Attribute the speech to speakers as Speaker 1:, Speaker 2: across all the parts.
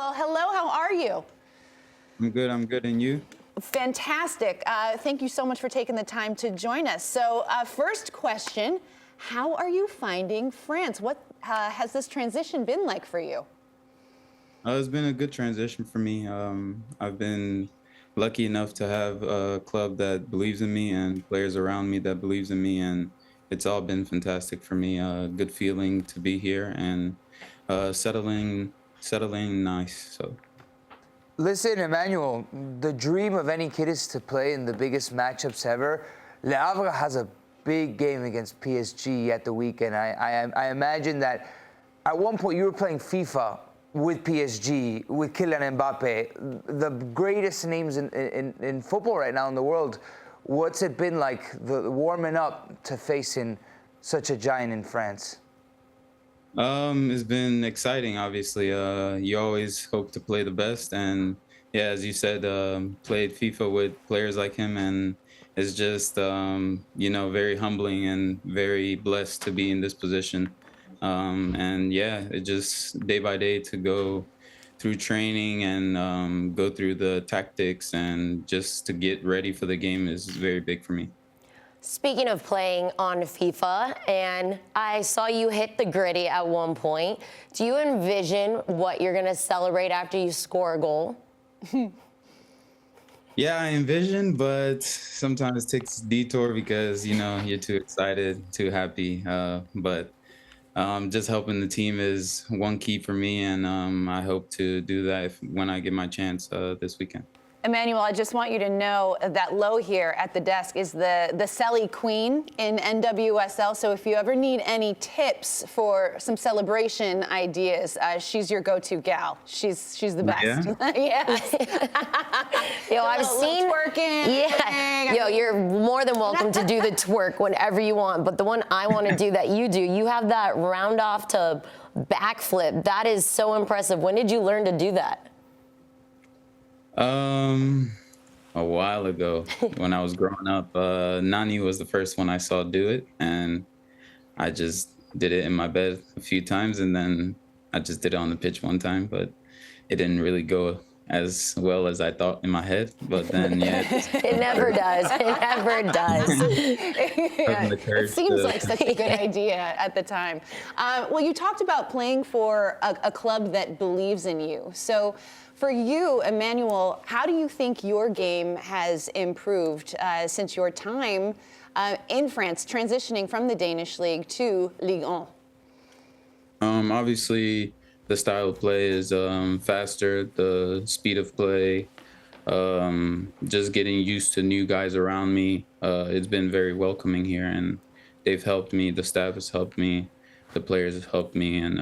Speaker 1: Emmanuel, hello, how are you?
Speaker 2: I'm good, and you?
Speaker 1: Fantastic. Thank you so much for taking the time to join us. So first question, how are you finding France? What has this transition been like for you?
Speaker 2: It's been a good transition for me. I've been lucky enough to have a club that believes in me and players around me that believes in me, and it's all been fantastic for me. Good feeling to be here and settling nice. So.
Speaker 3: Listen, Emmanuel, the dream of any kid is to play in the biggest matchups ever. Le Havre has a big game against PSG at the weekend. I imagine that at one point you were playing FIFA with PSG, with Kylian Mbappe, the greatest names in football right now in the world. What's it been like, the warming up to facing such a giant in France?
Speaker 2: It's been exciting, obviously. You always hope to play the best, and yeah, as you said, played FIFA with players like him, and it's just very humbling and very blessed to be in this position. And yeah, it just day by day to go through training and go through the tactics and just to get ready for the game is very big for me.
Speaker 4: Speaking of playing on FIFA, and I saw you hit the gritty at one point. Do you envision what you're going to celebrate after you score a goal?
Speaker 2: Yeah, I envision, but sometimes it takes a detour because, you're too excited, too happy. But just helping the team is one key for me, and I hope to do that when I get my chance this weekend.
Speaker 1: Emmanuel, I just want you to know that Lo here at the desk is the Série queen in NWSL. So if you ever need any tips for some celebration ideas, she's your go-to gal. She's the best.
Speaker 2: Yeah.
Speaker 1: Yes.
Speaker 4: Yo, I've seen
Speaker 1: twerking.
Speaker 4: Yeah. Yo, you're more than welcome to do the twerk whenever you want. But the one I want to do that you do, you have that round off to backflip. That is so impressive. When did you learn to do that?
Speaker 2: A while ago when I was growing up, Nani was the first one I saw do it, and I just did it in my bed a few times, and then I just did it on the pitch one time, but it didn't really go as well as I thought in my head. But then, yeah.
Speaker 4: It never does. It never does.
Speaker 1: It seems like such a good idea at the time. Well, you talked about playing for a club that believes in you. So for you, Emmanuel, how do you think your game has improved since your time in France, transitioning from the Danish league to Ligue 1?
Speaker 2: Obviously, the style of play is faster, the speed of play, just getting used to new guys around me. It's been very welcoming here, and they've helped me. The staff has helped me. The players have helped me. And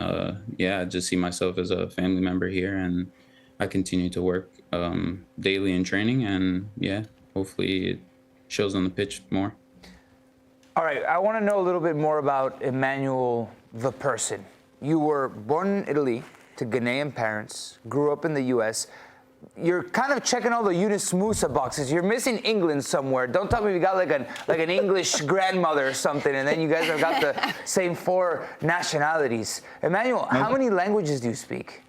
Speaker 2: yeah, I just see myself as a family member here, and I continue to work daily in training, and yeah, hopefully it shows on the pitch more.
Speaker 3: All right, I want to know a little bit more about Emmanuel, the person. You were born in Italy to Ghanaian parents, grew up in the U.S. You're kind of checking all the Yunus Musa boxes. You're missing England somewhere. Don't tell me you got like an English grandmother or something, and then you guys have got the same 4 nationalities. Emmanuel, how many languages do you speak?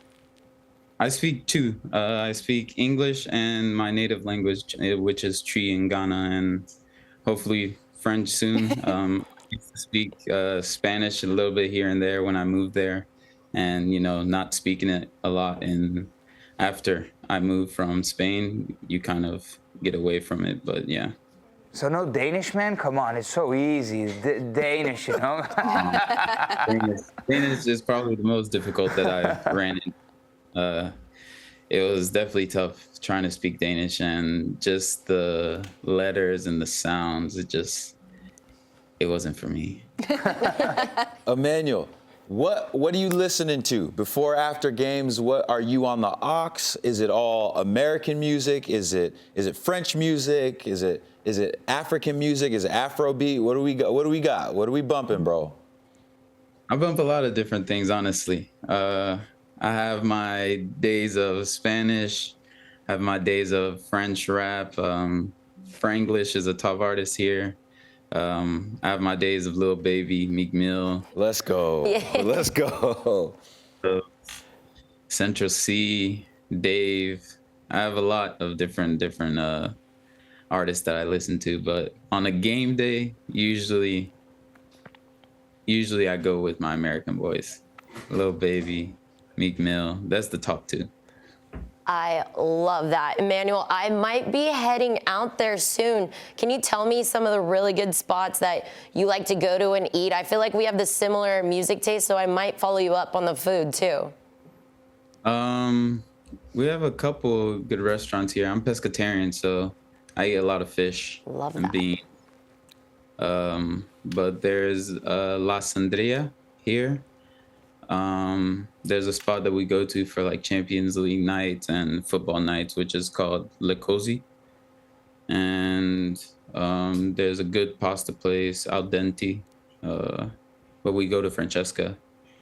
Speaker 2: I speak 2. I speak English and my native language, which is Twi in Ghana, and hopefully French soon. I used to speak Spanish a little bit here and there when I moved there, and not speaking it a lot. And after I moved from Spain, you kind of get away from it. But yeah.
Speaker 3: So no Danish, man? Come on, it's so easy. Danish,
Speaker 2: Danish is probably the most difficult that I ran into. It was definitely tough trying to speak Danish, and just the letters and the sounds, it wasn't for me.
Speaker 5: Emmanuel, what are you listening to before, after games? What are you on the aux? Is it all American music? Is it French music? Is it African music? Is it Afrobeat? What do we got? What are we bumping, bro?
Speaker 2: I bump a lot of different things, honestly. I have my days of Spanish, I have my days of French rap. Franglish is a top artist here. I have my days of Lil Baby, Meek Mill.
Speaker 5: Let's go. Yeah. Let's go.
Speaker 2: Central C, Dave. I have a lot of different artists that I listen to, but on a game day, usually I go with my American boys. Lil Baby, Meek Mill. That's the top 2.
Speaker 4: I love that. Emmanuel, I might be heading out there soon. Can you tell me some of the really good spots that you like to go to and eat? I feel like we have the similar music taste, so I might follow you up on the food too.
Speaker 2: We have a couple good restaurants here. I'm pescatarian, so I eat a lot of fish
Speaker 4: Love
Speaker 2: and
Speaker 4: that.
Speaker 2: beans. But there's La Sandria here. There's a spot that we go to for like Champions League nights and football nights, which is called Le Cozy. And there's a good pasta place, Al Dente. But we go to Francesca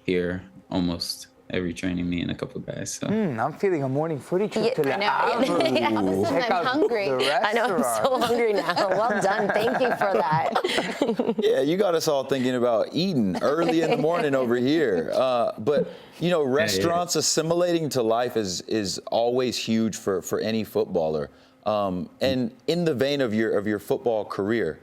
Speaker 2: here almost every training, me and a couple guys. So.
Speaker 3: I'm feeling a morning footy trip to
Speaker 4: I know.
Speaker 3: Havre.
Speaker 4: Yeah,
Speaker 1: all of a sudden
Speaker 3: Check
Speaker 1: I'm
Speaker 3: out
Speaker 1: hungry.
Speaker 3: the
Speaker 4: I know, I'm
Speaker 3: restaurant.
Speaker 4: so hungry now. Well done. Thank you for that.
Speaker 5: Yeah, you got us all thinking about eating early in the morning over here. But you know, restaurants assimilating to life is always huge for any footballer. And in the vein of your football career,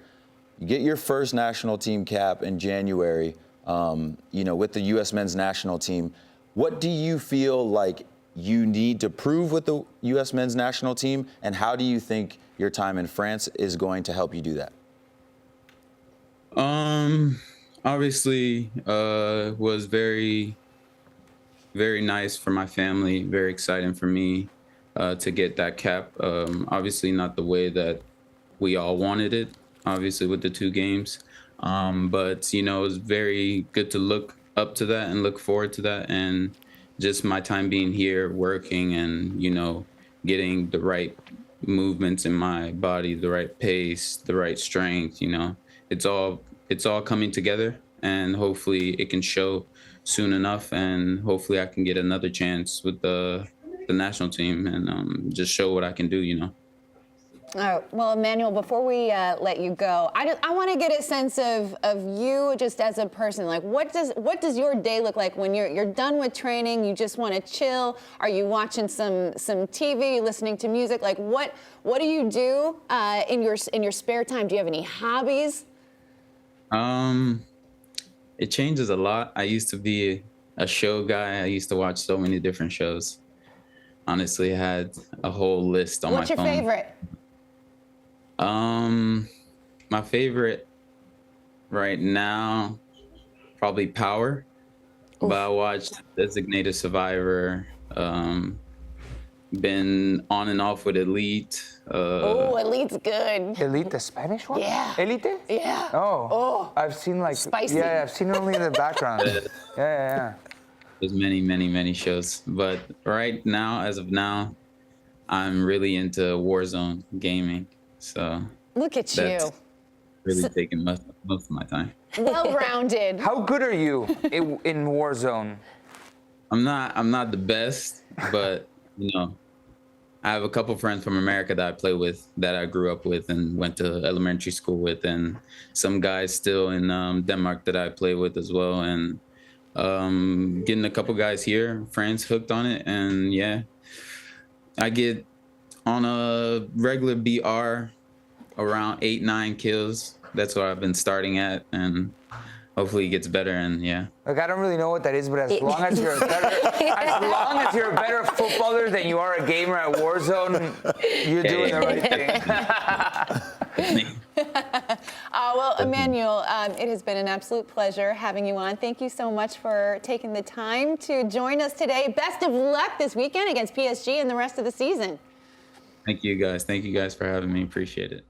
Speaker 5: you get your first national team cap in January. You know, with the U.S. men's national team. What do you feel like you need to prove with the U.S. men's national team, and how do you think your time in France is going to help you do that?
Speaker 2: Obviously, was very, very nice for my family, very exciting for me to get that cap. Obviously not the way that we all wanted it, obviously with the 2 games. But, you know, it was very good to look up to that and look forward to that. And just my time being here working and, you know, getting the right movements in my body, the right pace, the right strength, you know, it's all coming together, and hopefully it can show soon enough, and hopefully I can get another chance with the national team and just show what I can do, you know.
Speaker 1: Well, Emmanuel, before we let you go, I want to get a sense of you just as a person. Like, what does your day look like when you're done with training? You just want to chill? Are you watching some TV, listening to music? Like, what do you do in your spare time? Do you have any hobbies?
Speaker 2: It changes a lot. I used to be a show guy. I used to watch so many different shows. Honestly, I had a whole list on my phone.
Speaker 1: What's your favorite?
Speaker 2: My favorite right now, probably Power. But I watched Designated Survivor. Been on and off with Elite.
Speaker 1: Elite's good.
Speaker 3: Elite, the Spanish one?
Speaker 1: Yeah.
Speaker 3: Elite?
Speaker 1: Yeah.
Speaker 3: Oh. I've seen like
Speaker 1: Spicy.
Speaker 3: Yeah, I've seen it only in the background. Yeah.
Speaker 2: There's many shows. But right now, as of now, I'm really into Warzone gaming. So
Speaker 1: Look at you.
Speaker 2: that's really taking most of my time.
Speaker 1: Well-rounded.
Speaker 3: How good are you in Warzone?
Speaker 2: I'm not the best, but you know, I have a couple friends from America that I play with, that I grew up with and went to elementary school with, and some guys still in Denmark that I play with as well, and getting a couple guys here, France, hooked on it, and yeah, I get on a regular BR around 8-9 kills. That's what I've been starting at, and hopefully it gets better. And yeah.
Speaker 3: Like, I don't really know what that is, but as long as you're a better footballer than you are a gamer at Warzone, you're doing the right thing.
Speaker 1: Well, Emmanuel, it has been an absolute pleasure having you on. Thank you so much for taking the time to join us today. Best of luck this weekend against PSG and the rest of the season.
Speaker 2: Thank you guys. Thank you guys for having me. Appreciate it.